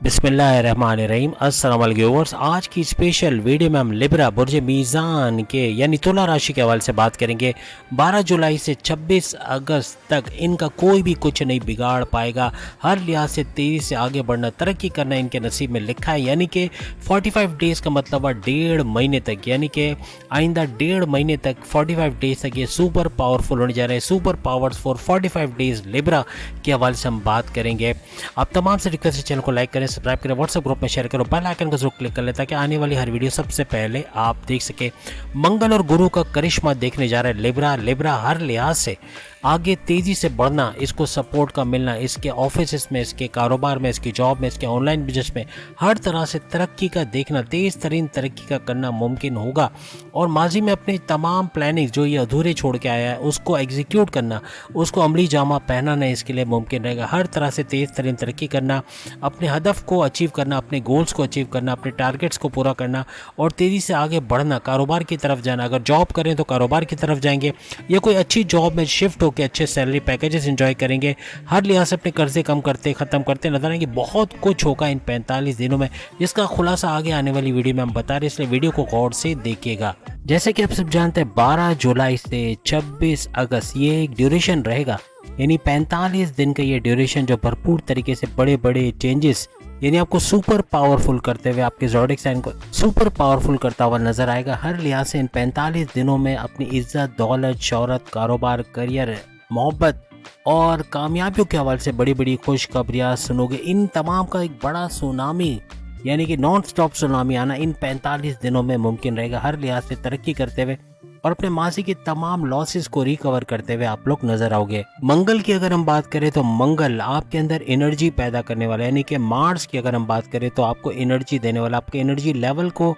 बिस्मिल्लाहिर्रहमानिर्रहीम। अस्सलाम वालेकुम व्यूअर्स, आज की स्पेशल वीडियो में हम लिब्रा बुर्ज मीज़ान के यानी तुला राशि के हवाले से बात करेंगे। 12 जुलाई से 26 अगस्त तक इनका कोई भी कुछ नहीं बिगाड़ पाएगा। हर लिहाज से तेज़ी से आगे बढ़ना, तरक्की करना इनके नसीब में लिखा है। यानी कि 45 डेज़ का मतलब है 1.5 महीने तक, यानी कि आइंदा 1.5 महीने तक 45 डेज़ तक ये सुपर पावरफुल होने जा रहे हैं। Super powers for 45 days Libra के हवाले से हम बात करेंगे। आप तमाम से रिक्वेस्ट है, चैनल को लाइक करें, सब्सक्राइब करें, व्हाट्सएप ग्रुप में शेयर करो, बेल आइकन को जरूर क्लिक कर लें ताकि आने वाली हर वीडियो सबसे पहले आप देख सके। मंगल और गुरु का करिश्मा देखने जा रहा है लिब्रा हर लिहाज से आगे तेजी से बढ़ना, इसको सपोर्ट का मिलना, इसके ऑफिस में, इसके कारोबार में, इसकी जॉब में, इसके ऑनलाइन बिजनेस में हर तरह से तरक्की का देखना, तेज तरीन तरक्की का करना मुमकिन होगा। और माजी में अपनी तमाम प्लानिंग जो ये अधूरे छोड़ के आया है उसको एग्जीक्यूट करना, उसको अमली जामा पहनाना इसके लिए मुमकिन रहेगा। हर तरह से तेज तरीन तरक्की करना, अपने हदफ को अचीव करना, अपने गोल्स को अचीव करना, अपने टारगेट्स को पूरा करना और तेज़ी से आगे बढ़ना, कारोबार की तरफ जाना। अगर जॉब करें तो कारोबार की तरफ जाएंगे या कोई अच्छी जॉब में शिफ्ट होकर अच्छे सैलरी पैकेजेस एंजॉय करेंगे। हर लिहाज से अपने कर्जे कम करते ख़त्म करते नजर आएंगे। बहुत कुछ होगा इन 45 दिनों में, जिसका खुलासा आगे आने वाली वीडियो में हम बता रहे हैं, इसलिए वीडियो को गौर से देखिएगा। जैसे कि आप सब जानते हैं 12 जुलाई से 26 अगस्त ये एक ड्यूरेशन रहेगा, यानी 45 दिन का ये ड्यूरेशन जो भरपूर तरीके से बड़े बड़े चेंजेस यानी आपको सुपर पावरफुल करते हुए, आपके ज़ोडिएक साइन को सुपर पावरफुल करता हुआ नजर आएगा। हर लिहाज से इन 45 दिनों में अपनी इज्जत, दौलत, शोहरत, कारोबार, करियर, मोहब्बत और कामयाबियों के हवाले से बड़ी बड़ी खुशखबरियाँ सुनोगे। इन तमाम का एक बड़ा सुनामी यानी कि नॉन स्टॉप सुनामी आना इन 45 दिनों में मुमकिन रहेगा। हर लिहाज से तरक्की करते हुए और अपने माजी के तमाम लॉसेस को रिकवर करते हुए आप लोग नजर आओगे। मंगल की अगर हम बात करें तो मंगल आपके अंदर एनर्जी पैदा करने वाला, यानी कि मार्स की अगर हम बात करें तो आपको एनर्जी देने वाला, आपके एनर्जी लेवल को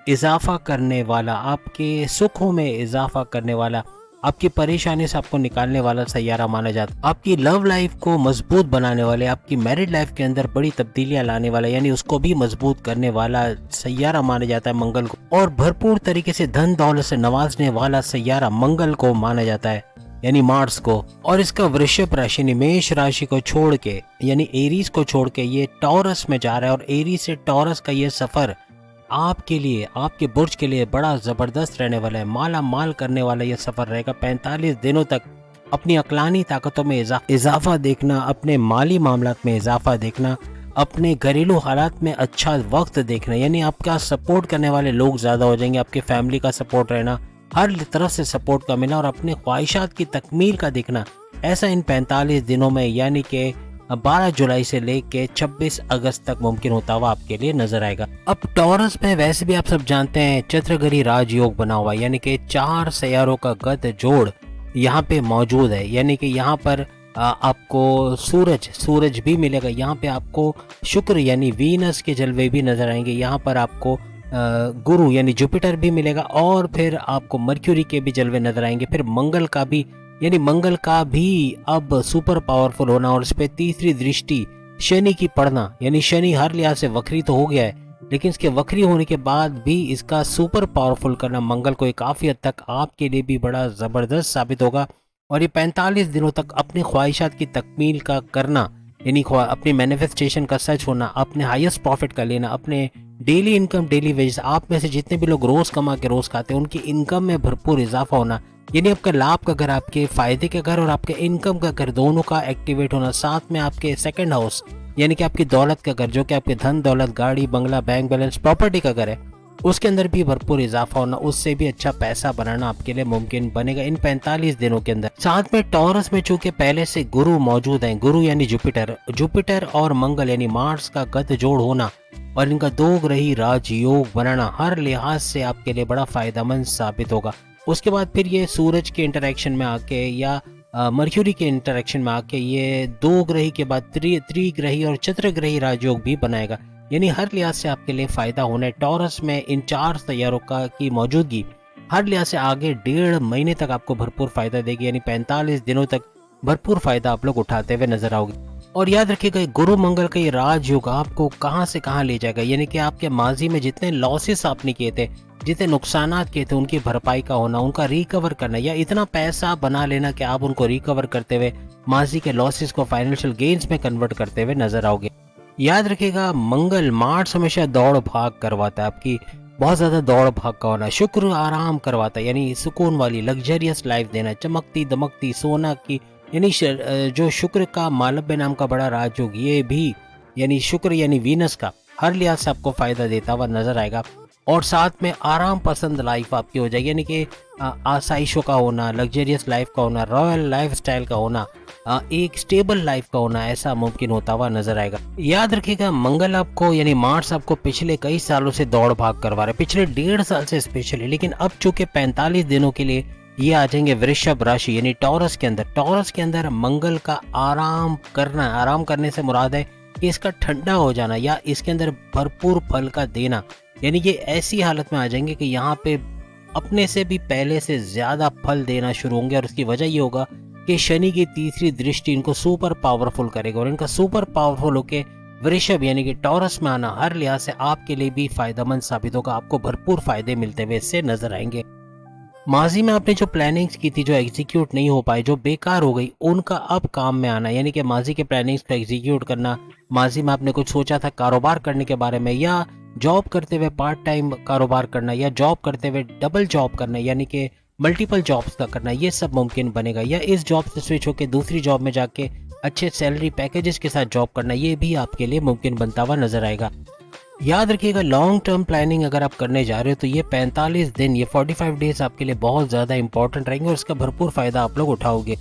इजाफा करने वाला, आपके सुखों में इजाफा करने वाला, आपकी परेशानी से आपको निकालने वाला सैयारा माना जाता है। आपकी लव लाइफ को मजबूत बनाने वाले, आपकी मैरिड लाइफ के अंदर बड़ी तब्दीलियां लाने वाला यानी उसको भी मजबूत करने वाला सैयारा माना जाता है मंगल को। और भरपूर तरीके से धन दौलत से नवाजने वाला सैयारा मंगल को माना जाता है यानी मार्स को। और इसका वृषभ राशि यानी मेष राशि को छोड़ के यानी एरीज को छोड़ के ये टॉरस में जा रहा है। और एरीज से टॉरस का ये सफर आपके लिए, आपके बुर्ज के लिए बड़ा ज़बरदस्त रहने वाला है। माला माल करने वाला ये सफ़र रहेगा। 45 दिनों तक अपनी अक्लानी ताकतों में इजाफा देखना, अपने माली मामलात में इजाफा देखना, अपने घरेलू हालात में अच्छा वक्त देखना, यानी आपका सपोर्ट करने वाले लोग ज़्यादा हो जाएंगे। आपके फैमिली का सपोर्ट रहना, हर तरफ से सपोर्ट का मिलना और अपने ख्वाहिशात की तकमील का देखना, ऐसा इन 45 दिनों में यानी कि 12 जुलाई से लेके 26 अगस्त तक मुमकिन होता हुआ आपके लिए नजर आएगा। अब टॉरस में वैसे भी आप सब जानते हैं चंद्रग्रही राजयोग बना हुआ है, यानी कि 4 सैयारों का गत जोड़ यहाँ पे मौजूद है। यानी कि यहाँ पर आपको सूरज भी मिलेगा, यहाँ पे आपको शुक्र यानी वीनस के जलवे भी नजर आएंगे, यहाँ पर आपको गुरु यानी जुपिटर भी मिलेगा और फिर आपको मर्क्यूरी के भी जलवे नजर आएंगे। फिर मंगल का भी यानी मंगल का भी अब सुपर पावरफुल होना और इस पे तीसरी दृष्टि शनि की पड़ना, यानी शनि हर लिहाज से वक्री तो हो गया है लेकिन इसके वक्री होने के बाद भी इसका सुपर पावरफुल करना मंगल को काफ़ी हद तक आपके लिए भी बड़ा ज़बरदस्त साबित होगा। और ये 45 दिनों तक अपनी ख्वाहिशात की तकमील का करना यानी अपनी मैनिफेस्टेशन का सच होना, अपने हाईएस्ट प्रॉफिट का लेना, अपने डेली इनकम, डेली वेजेस, आप में से जितने भी लोग रोज़ कमा के रोज़ खाते हैं उनकी इनकम में भरपूर इजाफा होना, यानी आपका लाभ का घर, आपके फायदे का घर और आपके इनकम का घर दोनों का एक्टिवेट होना। साथ में आपके सेकंड हाउस यानी कि आपकी दौलत का घर, जो कि आपके धन दौलत, गाड़ी बंगला, बैंक बैलेंस, प्रॉपर्टी का घर है, उसके अंदर भी भरपूर इजाफा होना, उससे भी अच्छा पैसा बनाना आपके लिए मुमकिन बनेगा इन 45 दिनों के अंदर। साथ में टॉरस में चूंकि पहले से गुरु मौजूद हैं, गुरु यानी जुपिटर और मंगल यानी मार्स का गत जोड़ होना और इनका 2 ग्रही राजयोग बनाना हर लिहाज से आपके लिए बड़ा फायदेमंद साबित होगा। उसके बाद फिर ये सूरज के इंटरेक्शन में आके या मर्क्यूरी के इंटरेक्शन में आके ये 2 ग्रही के बाद त्रिग्रही और चतुर्ग्रही राजयोग भी बनाएगा, यानी हर लिहाज से आपके लिए फायदा होना है। टॉरस में इन 4 सैयारों का की मौजूदगी हर लिहाज से आगे 1.5 महीने तक आपको भरपूर फायदा देगी, यानी 45 दिनों तक भरपूर फायदा आप लोग उठाते हुए नजर आओगे। और याद रखिएगा गुरु मंगल का ये राजयोग आपको कहां से कहां ले जाएगा, यानी कि आपके माजी में जितने लॉसेस आपने किए थे, जितने नुकसानात किए थे, उनकी भरपाई का होना, उनका रिकवर करना या इतना पैसा बना लेना कि आप उनको रिकवर करते हुए माजी के लॉसेस को फाइनेंशियल गेन्स में कन्वर्ट करते हुए नजर आओगे। याद रखिएगा मंगल मार्स हमेशा दौड़ भाग करवाता है, आपकी बहुत ज़्यादा दौड़ भाग का होना। शुक्र आराम करवाता है, यानी सुकून वाली लग्जरियस लाइफ देना, चमकती दमकती सोना की, यानी जो शुक्र का मालव्य नाम का बड़ा राजयोग, ये भी यानी शुक्र यानी वीनस का हर लिहाज से आपको फायदा देता हुआ नजर आएगा। और साथ में आराम पसंद लाइफ आपकी हो जाएगी, यानी कि आसाइशों का होना, लग्जरियस लाइफ का होना, रॉयल लाइफ स्टाइल का होना, एक स्टेबल लाइफ का होना, ऐसा मुमकिन होता हुआ नजर आएगा। याद रखिएगा मंगल आपको यानी मार्स आपको पिछले कई सालों से दौड़ भाग करवा रहा है, पिछले 1.5 साल से स्पेशली, लेकिन अब चूंकि 45 दिनों के लिए ये आ जाएंगे वृषभ राशि यानी टॉरस के अंदर। टॉरस के अंदर मंगल का आराम करना, आराम करने से मुराद है कि इसका ठंडा हो जाना या इसके अंदर भरपूर फल का देना, यानी ये ऐसी हालत में आ जाएंगे कि यहाँ पे अपने से भी पहले से ज्यादा फल देना शुरू होंगे। और उसकी वजह ये होगा कि शनि की तीसरी दृष्टि इनको सुपर पावरफुल करेगा, और इनका सुपर पावरफुल होके वृषभ यानी कि टॉरस में आना हर लिहाज से आपके लिए भी फायदेमंद साबित होगा। आपको भरपूर फायदे मिलते हुए इससे नजर आएंगे। माजी में आपने जो प्लानिंग्स की थी, जो एग्जीक्यूट नहीं हो पाई, जो बेकार हो गई, उनका अब काम में आना, यानी कि माजी के प्लानिंग्स को एग्जीक्यूट करना। माजी में आपने कुछ सोचा था कारोबार करने के बारे में, या जॉब करते हुए पार्ट टाइम कारोबार करना, या जॉब करते हुए डबल जॉब करना, यानी कि मल्टीपल जॉब्स का करना, ये सब मुमकिन बनेगा। या इस जॉब से स्विच होकर दूसरी जॉब में जाके अच्छे सैलरी पैकेजेस के साथ जॉब करना, ये भी आपके लिए मुमकिन बनता हुआ नजर आएगा। याद रखिएगा लॉन्ग टर्म प्लानिंग अगर आप करने जा रहे हो तो ये 45 दिन, ये 45 डेज आपके लिए बहुत ज़्यादा इंपॉर्टेंट रहेंगे और इसका भरपूर फ़ायदा आप लोग उठाओगे।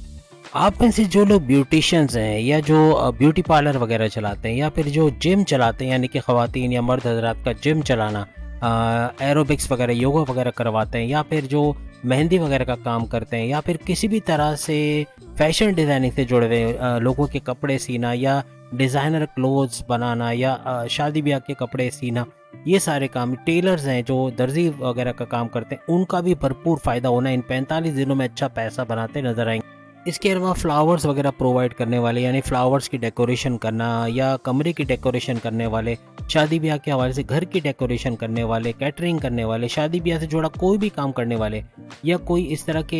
आप में से जो लोग ब्यूटिशियंस हैं या जो ब्यूटी पार्लर वगैरह चलाते हैं या फिर जो जिम चलाते हैं, यानी कि ख़वातीन या मर्द हजरात का जिम चलाना, एरोबिक्स वगैरह योगा वगैरह करवाते हैं, या फिर जो मेहंदी वगैरह का काम करते हैं, या फिर किसी भी तरह से फैशन डिज़ाइनिंग से जुड़े हुए लोगों के कपड़े सीना या डिज़ाइनर क्लोथ्स बनाना या शादी ब्याह के कपड़े सीना, ये सारे काम, टेलर्स हैं जो दर्जी वगैरह का काम करते हैं, उनका भी भरपूर फ़ायदा होना, इन 45 दिनों में अच्छा पैसा बनाते नजर आएंगे। इसके अलावा फ्लावर्स वगैरह प्रोवाइड करने वाले, यानी फ्लावर्स की डेकोरेशन करना या कमरे की डेकोरेशन करने वाले, शादी ब्याह के हवाले से घर की डेकोरेशन करने वाले, कैटरिंग करने वाले, शादी ब्याह से जुड़ा कोई भी काम करने वाले, या कोई इस तरह के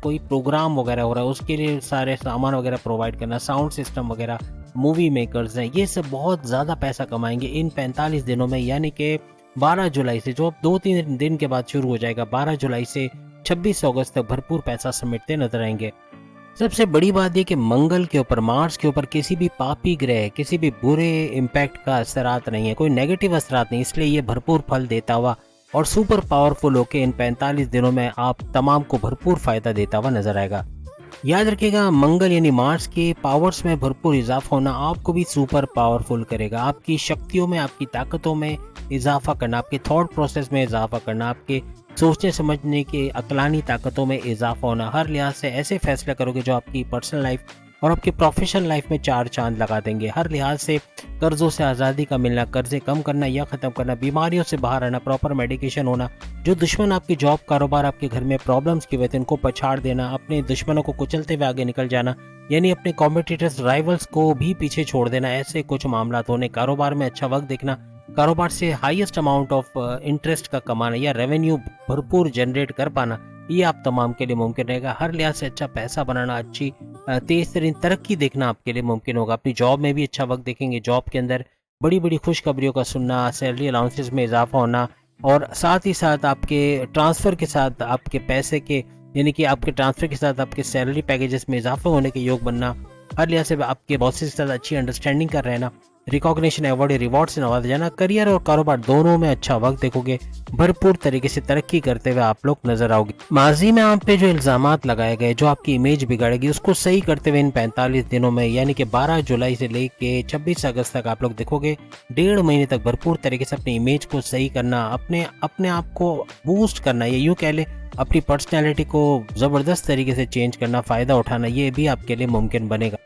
कोई प्रोग्राम वगैरह हो रहा है उसके लिए सारे सामान वगैरह प्रोवाइड करना, साउंड सिस्टम वगैरह, मूवी मेकर्स हैं, ये सब बहुत ज़्यादा पैसा कमाएंगे इन 45 दिनों में। यानी कि 12 जुलाई से, जो अब 2-3 दिन के बाद शुरू हो जाएगा, 12 जुलाई से 26 अगस्त तक भरपूर पैसा समेटते नजर आएंगे। सबसे बड़ी बात यह कि मंगल के ऊपर, मार्स के ऊपर किसी भी पापी ग्रह, किसी भी बुरे इम्पैक्ट का असरात नहीं है, कोई नेगेटिव असरात नहीं, इसलिए ये भरपूर फल देता हुआ और सुपर पावरफुल होकर इन 45 दिनों में आप तमाम को भरपूर फायदा देता हुआ नजर आएगा। याद रखिएगा मंगल यानी मार्स के पावर्स में भरपूर इजाफा होना आपको भी सुपर पावरफुल करेगा। आपकी शक्तियों में, आपकी ताकतों में इजाफा करना, आपके थॉट प्रोसेस में इजाफा करना, आपके सोचने समझने की अक्लानी ताकतों में इजाफा होना, हर लिहाज से ऐसे फैसले करोगे जो आपकी पर्सनल लाइफ और आपकी प्रोफेशनल लाइफ में 4 चांद लगा देंगे। हर लिहाज से कर्जों से आज़ादी का मिलना, कर्जे कम करना या ख़त्म करना, बीमारियों से बाहर आना, प्रॉपर मेडिकेशन होना, जो दुश्मन आपकी जॉब कारोबार आपके घर में प्रॉब्लम्स की वजह से इनको पछाड़ देना, अपने दुश्मनों को कुचलते हुए आगे निकल जाना, यानी अपने कॉम्पिटिटर्स राइवल्स को भी पीछे छोड़ देना, ऐसे कुछ मामला होने, कारोबार में अच्छा वक्त देखना, कारोबार से हाईएस्ट अमाउंट ऑफ इंटरेस्ट का कमाना या रेवेन्यू भरपूर जनरेट कर पाना, ये आप तमाम के लिए मुमकिन रहेगा। हर लिहाज से अच्छा पैसा बनाना, अच्छी तेज तरीन तरक्की देखना आपके लिए मुमकिन होगा। अपनी जॉब में भी अच्छा वक्त देखेंगे, जॉब के अंदर बड़ी बड़ी खुशखबरियों का सुनना, सैलरी अलाउंसेस में इजाफा होना, और साथ ही साथ आपके ट्रांसफ़र के साथ आपके पैसे के, यानी कि आपके ट्रांसफ़र के साथ आपके सैलरी पैकेजेस में इजाफा होने के योग बनना, हर लिहाज से आपके बॉसेस के साथ अच्छी अंडरस्टैंडिंग कर रहना, रिकॉग्निशन, अवार्ड, रिवॉर्ड से नवाजा जाना, करियर और कारोबार दोनों में अच्छा वक्त देखोगे, भरपूर तरीके से तरक्की करते हुए आप लोग नजर आओगे। माजी में आप पे जो इल्जामात लगाए गए, जो आपकी इमेज बिगाड़ेगी, उसको सही करते हुए इन 45 दिनों में, यानी कि 12 जुलाई से लेके 26 अगस्त तक आप लोग देखोगे 1.5 महीने तक भरपूर तरीके से अपनी इमेज को सही करना, अपने आप को बूस्ट करना, ये यूँ कह ले अपनी पर्सनैलिटी को ज़बरदस्त तरीके से चेंज करना, फ़ायदा उठाना, ये भी आपके लिए मुमकिन बनेगा।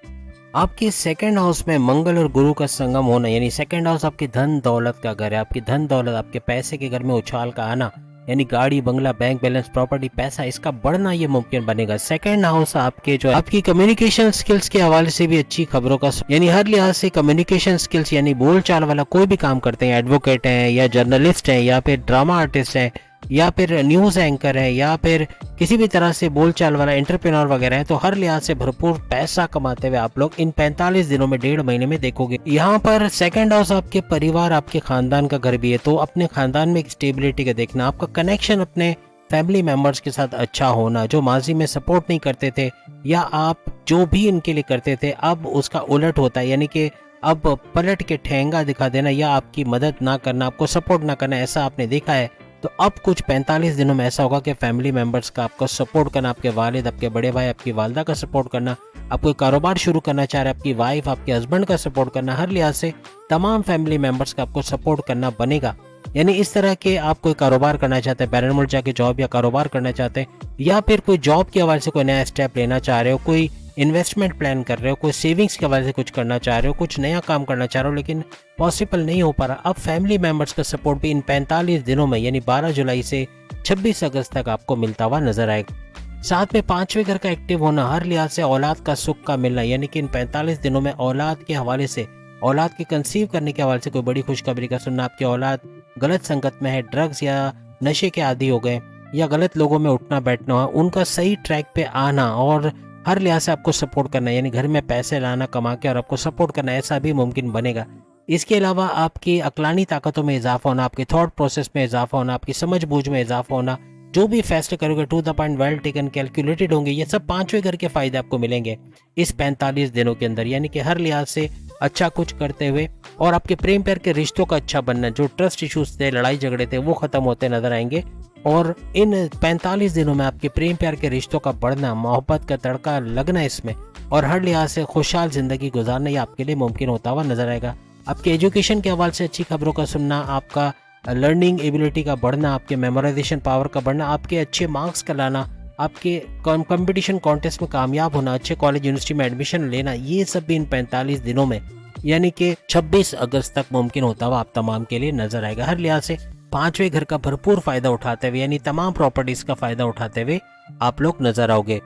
आपके सेकंड हाउस में मंगल और गुरु का संगम होना, यानी सेकंड हाउस आपकी धन दौलत का घर है, आपकी धन दौलत, आपके पैसे के घर में उछाल का आना, यानी गाड़ी बंगला, बैंक बैलेंस, प्रॉपर्टी, पैसा, इसका बढ़ना ये मुमकिन बनेगा। सेकंड हाउस आपके जो आपकी कम्युनिकेशन स्किल्स के हवाले से भी अच्छी खबरों का, यानी हर लिहाज से कम्युनिकेशन स्किल्स, यानी बोल चाल वाला कोई भी काम करते हैं, एडवोकेट हैं या जर्नलिस्ट हैं या फिर ड्रामा आर्टिस्ट हैं, या फिर न्यूज़ एंकर है या फिर किसी भी तरह से बोलचाल वाला एंटरप्रेन्योर वगैरह है, तो हर लिहाज से भरपूर पैसा कमाते हुए आप लोग इन 45 दिनों में 1.5 महीने में देखोगे। यहाँ पर सेकंड हाउस आपके परिवार आपके खानदान का घर भी है, तो अपने खानदान में एक स्टेबिलिटी का देखना, आपका कनेक्शन अपने फैमिली मेंबर्स के साथ अच्छा होना, जो माजी में सपोर्ट नहीं करते थे या आप जो भी इनके लिए करते थे अब उसका उलट होता है, यानी कि अब पलट के ठेंगा दिखा देना या आपकी मदद ना करना, आपको सपोर्ट ना करना, ऐसा आपने देखा है। तो अब कुछ 45 दिनों में ऐसा होगा कि फैमिली मेंबर्स का आपको सपोर्ट करना, आपके वालिद, आपके बड़े भाई, आपकी वालदा का सपोर्ट करना, आप कोई कारोबार शुरू करना चाह रहे हैं, आपकी वाइफ, आपके हस्बैंड का सपोर्ट करना, हर लिहाज से तमाम फैमिली मेंबर्स का आपको सपोर्ट करना बनेगा। यानी इस तरह के आप कोई कारोबार करना चाहते हैं, बैरन मुल्क जाके जॉब या कारोबार करना चाहते हैं, या फिर कोई जॉब के हवाले से कोई नया स्टेप लेना चाह रहे हो, कोई इन्वेस्टमेंट प्लान कर रहे हो, कोई सेविंग्स के हवाले से कुछ करना चाह रहे हो, कुछ नया काम करना चाह रहे हो लेकिन पॉसिबल नहीं हो पा रहा, अब फैमिली मेंबर्स का सपोर्ट भी इन 45 दिनों में यानी 12 जुलाई से 26 अगस्त तक आपको मिलता हुआ नजर आएगा। साथ में 5वें घर का एक्टिव होना, हर लिहाज से औलाद का सुख का मिलना, यानी कि इन 45 दिनों में औलाद के हवाले से, औलाद के कंसीव करने के हवाले से कोई बड़ी खुशखबरी का सुनना, आपकी औलाद गलत संगत में है, ड्रग्स या नशे के आदी हो गए या गलत लोगों में उठना बैठना हो, उनका सही ट्रैक पे आना और हर लिहाज से आपको सपोर्ट करना, यानी घर में पैसे लाना कमा के और आपको सपोर्ट करना, ऐसा भी मुमकिन बनेगा। इसके अलावा आपकी अक्लानी ताकतों में इजाफा होना, आपके थॉट प्रोसेस में इजाफा होना, आपकी समझ बूझ में इजाफा होना, जो भी फैसले करोगे to the point, well taken, calculated होंगे, ये सब 5वें घर के फायदे आपको मिलेंगे इस 45 दिनों के अंदर, यानी कि हर लिहाज से अच्छा कुछ करते हुए। और आपके प्रेम प्यार के रिश्तों का अच्छा बनना, जो ट्रस्ट इश्यूज थे, लड़ाई झगड़े थे, वो खत्म होते नजर आएंगे। और इन 45 दिनों में आपके प्रेम प्यार के रिश्तों का बढ़ना, मोहब्बत का तड़का लगना इसमें, और हर लिहाज से खुशहाल जिंदगी गुजारना, ये आपके लिए मुमकिन होता हुआ नजर आएगा। आपके एजुकेशन के हवाले से अच्छी खबरों का सुनना, आपका लर्निंग एबिलिटी का बढ़ना, आपके मेमोराइजेशन पावर का बढ़ना, आपके अच्छे मार्क्स का लाना, आपके कंपटीशन कॉन्टेस्ट में कामयाब होना, अच्छे कॉलेज यूनिवर्सिटी में एडमिशन लेना, ये सब भी इन 45 दिनों में यानी कि 26 अगस्त तक मुमकिन होता हुआ आप तमाम के लिए नजर आएगा। हर लिहाज से 5वें घर का भरपूर फायदा उठाते हुए, यानी तमाम प्रॉपर्टीज का फायदा उठाते हुए आप लोग नजर आओगे।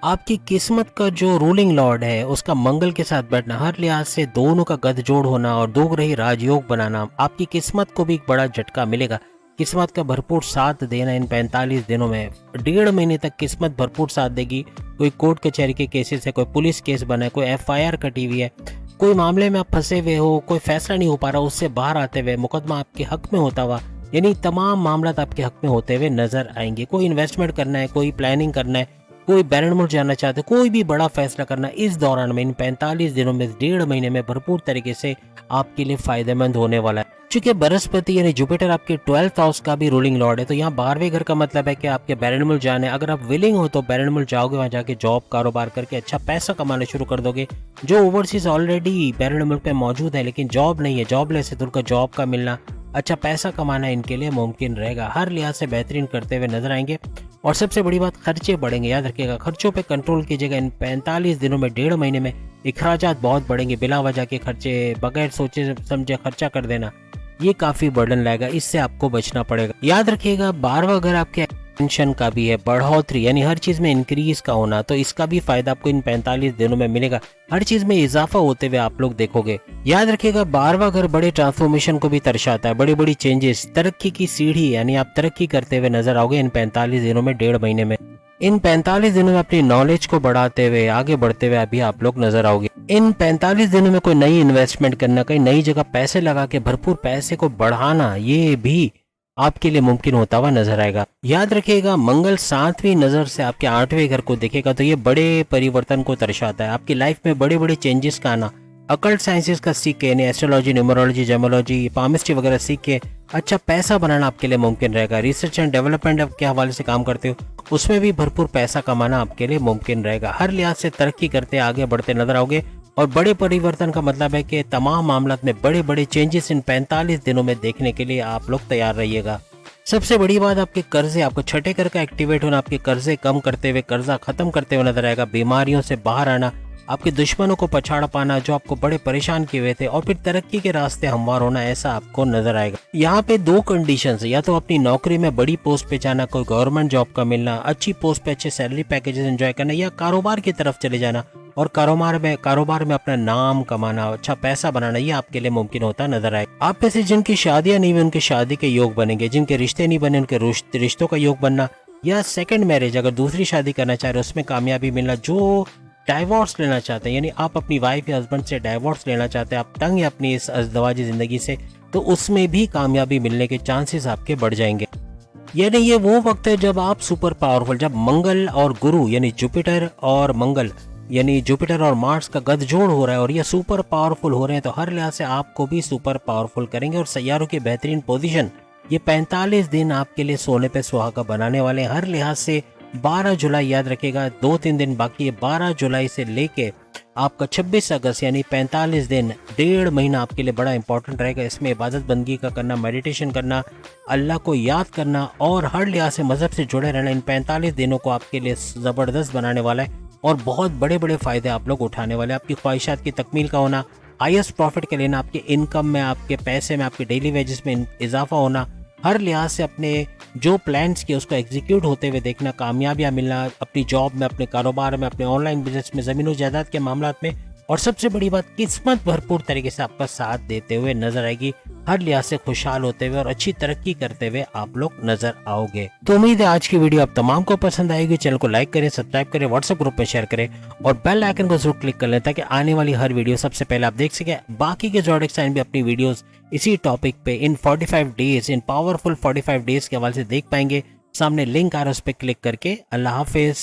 आपकी किस्मत का जो रूलिंग लॉर्ड है उसका मंगल के साथ बैठना, हर लिहाज से दोनों का गठजोड़ होना और दोग्रही राजयोग बनाना, आपकी किस्मत को भी एक बड़ा झटका मिलेगा। किस्मत का भरपूर साथ देना इन 45 दिनों में, 1.5 महीने तक किस्मत भरपूर साथ देगी। कोई कोर्ट कचहरी के केसेस है, कोई पुलिस केस बना है, कोई FIR कटी हुई है, कोई मामले में आप फंसे हुए हो, कोई फैसला नहीं हो पा रहा, उससे बाहर आते हुए मुकदमा आपके हक में होता हुआ, यानी तमाम मामला आपके हक में होते हुए नजर आएंगे। कोई इन्वेस्टमेंट करना है, कोई प्लानिंग करना है, कोई बैरन मुल्क जाना चाहते, कोई भी बड़ा फैसला करना, इस दौरान में इन 45 दिनों में 1.5 महीने में भरपूर तरीके से आपके लिए फायदेमंद होने वाला है। चूंकि बृहस्पति यानी जुपिटर आपके 12th हाउस का भी रूलिंग लॉर्ड है, तो यहाँ 12वें घर का मतलब है कि आपके बैरन मुल्क जाना है। अगर आप विलिंग हो तो बैरन मुल्क जाओगे, वहाँ जाके जॉब कारोबार करके अच्छा पैसा कमाना शुरू कर दोगे। जो ओवरसीज ऑलरेडी बैरन मुल्क में मौजूद है लेकिन जॉब नहीं है, जॉबलेस है, तो उनका जॉब का मिलना, अच्छा पैसा कमाना इनके लिए मुमकिन रहेगा। हर लिहाज से बेहतरीन करते हुए नजर आएंगे। और सबसे बड़ी बात, खर्चे बढ़ेंगे, याद रखिएगा, खर्चों पे कंट्रोल कीजिएगा। इन 45 दिनों में 1.5 महीने में अखराजात बहुत बढ़ेंगे, बिला वजह के खर्चे, बगैर सोचे समझे खर्चा कर देना, ये काफी बर्डन लाएगा, इससे आपको बचना पड़ेगा। याद रखिएगा 12वां घर आपके पेंशन का भी है, बढ़ोतरी यानी हर चीज में इंक्रीज का होना, तो इसका भी फायदा आपको इन 45 दिनों में मिलेगा। हर चीज में इजाफा होते हुए आप लोग देखोगे। याद रखिएगा 12वां घर बड़े ट्रांसफॉर्मेशन को भी दर्शाता है, बड़ी बड़ी चेंजेस, तरक्की की सीढ़ी, यानी आप तरक्की करते हुए नजर आओगे इन 45 दिनों में, 1.5 महीने में। इन 45 दिनों में अपनी नॉलेज को बढ़ाते हुए, आगे बढ़ते हुए अभी आप लोग नजर आओगे। इन 45 दिनों में कोई नई इन्वेस्टमेंट करना, कहीं नई जगह पैसे लगा के भरपूर पैसे को बढ़ाना, ये भी आपके लिए मुमकिन होता हुआ नजर आएगा। याद रखिएगा मंगल 7वीं नजर से आपके 8वें घर को देखेगा, तो ये बड़े परिवर्तन को दर्शाता है, आपकी लाइफ में बड़े बड़े चेंजेस का आना। अकल्ट साइंसेस का सीख के, यानी एस्ट्रोलॉजी, न्यूमरोलॉजी, जेमोलॉजी, पामिस्ट्री वगैरह सीख के अच्छा पैसा बनाना आपके लिए मुमकिन रहेगा। रिसर्च एंड डेवलपमेंट के हवाले से काम करते हो, उसमें भी भरपूर पैसा कमाना आपके लिए मुमकिन रहेगा। हर लिहाज से तरक्की करते आगे बढ़ते नजर आओगे। और बड़े परिवर्तन का मतलब है कि तमाम मामलों में बड़े बड़े चेंजेस इन 45 दिनों में देखने के लिए आप लोग तैयार रहिएगा। सबसे बड़ी बात, आपके कर्जे, आपको छठे घर का एक्टिवेट होना, आपके कर्जे कम करते हुए, कर्जा खत्म करते हुए नजर आएगा। बीमारियों से बाहर आना, आपके दुश्मनों को पछाड़ पाना जो आपको बड़े परेशान किए हुए थे, और फिर तरक्की के रास्ते हमवार होना, ऐसा आपको नजर आएगा। यहाँ पे 2 कंडीशन है, या तो अपनी नौकरी में बड़ी पोस्ट पे जाना, कोई गवर्नमेंट जॉब का मिलना, अच्छी पोस्ट पे अच्छे सैलरी पैकेजेस एंजॉय करना, या कारोबार की तरफ चले जाना, और कारोबार में अपना नाम कमाना, अच्छा पैसा बनाना, ये आपके लिए मुमकिन होता नजर आए। आप में से जिनकी शादियां नहीं हुई उनके शादी के योग बनेंगे, जिनके रिश्ते नहीं बने उनके रिश्तों का योग बनना, या सेकंड मैरिज अगर दूसरी शादी करना चाह रहे हो उसमें कामयाबी मिलना। जो डाइवोर्स लेना चाहते हैं, यानी आप अपनी वाइफ या हस्बैंड से डाइवोर्स लेना चाहते हैं, आप तंग हैं अपनी इस अज़दवाजी ज़िंदगी से, तो उसमें भी कामयाबी मिलने के चांसेस आपके बढ़ जाएंगे। यानी ये वो वक्त है जब आप सुपर पावरफुल, जब मंगल और गुरु यानी जुपिटर और मंगल यानी जुपिटर और मार्स का गठजोड़ हो रहा है और ये सुपर पावरफुल हो रहे हैं, तो हर लिहाज से आपको भी सुपर पावरफुल करेंगे। और सैयारों की बेहतरीन पोजीशन, ये 45 दिन आपके लिए सोने पे सुहागा बनाने वाले हैं हर लिहाज से। 12 जुलाई याद रखिएगा, 2-3 दिन बाकी है। 12 जुलाई से लेके आपका 26 अगस्त यानी 45 दिन, 1.5 महीना आपके लिए बड़ा इंपॉर्टेंट रहेगा। इसमें इबादत बंदगी का करना, मेडिटेशन करना, अल्लाह को याद करना और हर लिहाज से मज़हब से जुड़े रहना, इन 45 दिनों को आपके लिए ज़बरदस्त बनाने वाला है और बहुत बड़े बड़े फ़ायदे आप लोग उठाने वाले हैं। आपकी ख्वाहिशात की तकमील का होना, हाईएस्ट प्रॉफिट के लेना, आपके इनकम में, आपके पैसे में, आपके डेली वेजेस में इजाफा होना, हर लिहाज से अपने जो प्लान्स किए उसको एग्जीक्यूट होते हुए देखना, कामयाबियाँ मिलना अपनी जॉब में, अपने कारोबार में, अपने ऑनलाइन बिजनेस में, ज़मीन जायदाद के मामलात में, और सबसे बड़ी बात किस्मत भरपूर तरीके से आपका साथ देते हुए नजर आएगी। हर लिहाज से खुशहाल होते हुए और अच्छी तरक्की करते हुए आप लोग नजर आओगे। तो उम्मीद है आज की वीडियो आप तमाम को पसंद आएगी। चैनल को लाइक करें, सब्सक्राइब करें, व्हाट्सएप ग्रुप में शेयर करें और बेल आइकन को जरूर क्लिक कर लें ताकि आने वाली हर वीडियो सबसे पहले आप देख सकें। बाकी के ज़ोडिएक साइन भी अपनी वीडियोस इसी टॉपिक पे इन 45 डेज, इन पावरफुल 45 डेज के हवाले से देख पाएंगे। सामने लिंक आ रहा है, उस पर क्लिक करके। अल्लाह हाफिज।